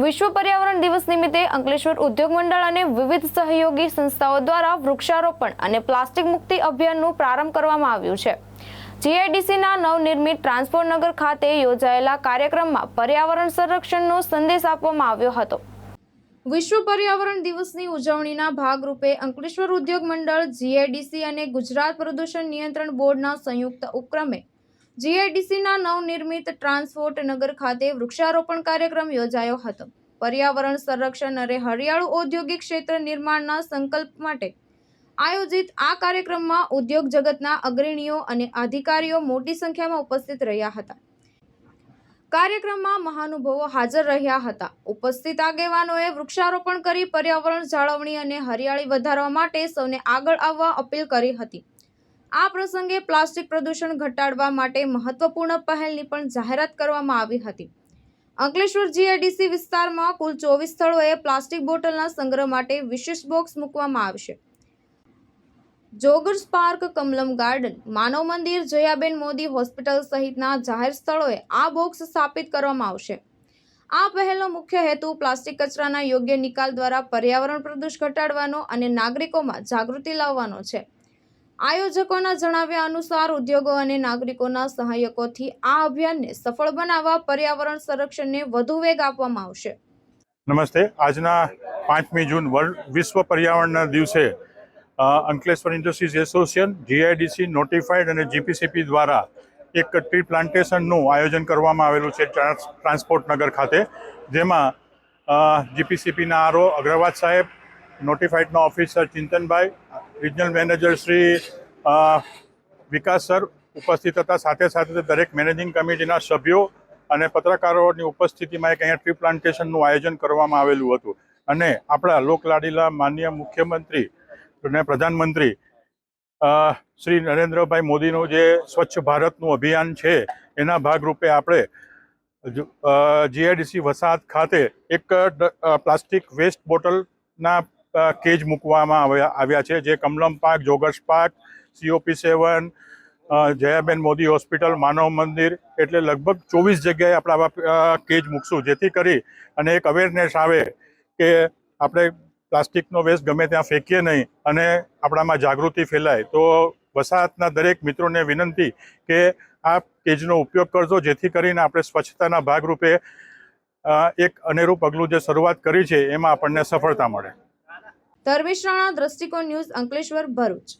વિશ્વ પર્યાવરણ દિવસ નિમિત્તે અંકલેશ્વર ઉદ્યોગ મંડળ અને વિવિધ સહયોગી સંસ્થાઓ દ્વારા વૃક્ષારોપણ અને પ્લાસ્ટિક મુક્તિ અભિયાનનું પ્રારંભ કરવામાં આવ્યું છે। જીઆઈડીસીના નવનિર્મિત ટ્રાન્સપોર્ટ નગર ખાતે યોજાયેલા કાર્યક્રમમાં પર્યાવરણ સંરક્ષણનો સંદેશ આપવામાં આવ્યો હતો। વિશ્વ પર્યાવરણ દિવસની ઉજવણીના ભાગરૂપે અંકલેશ્વર ઉદ્યોગ મંડળ, જીઆઈડીસી અને ગુજરાત પ્રદૂષણ નિયંત્રણ બોર્ડના સંયુક્ત ઉપક્રમે જીઆઈડીસીના નવનિર્મિત ટ્રાન્સપોર્ટ નગર ખાતે વૃક્ષારોપણ કાર્યક્રમ યોજાયો હતો। પર્યાવરણ સંરક્ષણ અને હરિયાળુ ઔદ્યોગિક ક્ષેત્ર નિર્માણના સંકલ્પ માટે આયોજિત આ કાર્યક્રમમાં ઉદ્યોગ જગતના અગ્રણીઓ અને અધિકારીઓ મોટી સંખ્યામાં ઉપસ્થિત રહ્યા હતા। કાર્યક્રમમાં મહાનુભાવો હાજર રહ્યા હતા। ઉપસ્થિત આગેવાનોએ વૃક્ષારોપણ કરી પર્યાવરણ જાળવણી અને હરિયાળી વધારવા માટે સૌને આગળ આવવા અપીલ કરી હતી। આ પ્રસંગે પ્લાસ્ટિક પ્રદૂષણ ઘટાડવા માટે મહત્વપૂર્ણ પહેલની પણ જાહેરાત કરવામાં આવી હતી। અંકલેશ્વર જીઆઈડીસી વિસ્તારમાં કુલ 24 સ્થળોએ પ્લાસ્ટિક બોટલના સંગ્રહ માટે વિશેષ બોક્સ મૂકવામાં આવશે। જોગર્સ પાર્ક, કમલમ ગાર્ડન, માનવ મંદિર, જયાબેન મોદી હોસ્પિટલ સહિતના જાહેર સ્થળોએ આ બોક્સ સ્થાપિત કરવામાં આવશે। આ પહેલનો મુખ્ય હેતુ પ્લાસ્ટિક કચરાના યોગ્ય નિકાલ દ્વારા પર્યાવરણ પ્રદૂષણ ઘટાડવાનો અને નાગરિકોમાં જાગૃતિ લાવવાનો છે। આયોજકોના જણાવ્યા અનુસાર ઉદ્યોગો અને નાગરિકોના સહયોગથી આ અભિયાનને સફળ બનાવવા પર્યાવરણ સંરક્ષણને વધુ વેગ આપવામાં આવશે। નમસ્તે। આજના 5મી જૂન વિશ્વ પર્યાવરણના દિવસે Ankleshwar industries association, GIDC notified અને જીપીસીપી દ્વારા એક ટ્રી પ્લાન્ટેશનનું આયોજન કરવામાં આવેલું છે ટ્રાન્સપોર્ટ નગર ખાતે, જેમાં જીપીસીપીના આરઓ અગ્રવાલ સાહેબ, નોટિફાઈડના ઓફિસર ચિંતનભાઈ, રિજનલ મેનેજર શ્રી વિકાસ સર ઉપસ્થિત હતા। સાથે સાથે દરેક મેનેજિંગ કમિટીના સભ્યો અને પત્રકારોની ઉપસ્થિતિમાં એક અહીંયા ટ્રી પ્લાન્ટેશનનું આયોજન કરવામાં આવેલું હતું। અને આપણા લોકલાડીલા માનનીય મુખ્યમંત્રી અને પ્રધાનમંત્રી શ્રી નરેન્દ્રભાઈ મોદીનું જે સ્વચ્છ ભારતનું અભિયાન છે, એના ભાગરૂપે આપણે જીઆઈડીસી વસાહત ખાતે એક પ્લાસ્ટિક વેસ્ટ બોટલના કેજ મૂકવામાં આવ્યા છે, જે Kamalam park, joggers park, COP7, Jayaben Modi hospital, Manav Mandir, એટલે લગભગ 24 જગ્યાએ આપણે આવા કેજ મૂકશું, જેથી કરી અને એક અવેરનેસ આવે કે આપણે પ્લાસ્ટિકનો વેસ્ટ ગમે ત્યાં ફેંકીએ નહીં અને આપણામાં જાગૃતિ ફેલાય। તો વસાહતના દરેક મિત્રોને વિનંતી કે આ કેજનો ઉપયોગ કરજો, જેથી કરીને આપણે સ્વચ્છતાના ભાગરૂપે એક અનેરું પગલું જે શરૂઆત કરી છે એમાં આપણને સફળતા મળે। ધર્મેશ રાણા, દ્રષ્ટિકોણ ન્યૂઝ, અંકલેશ્વર, ભરૂચ।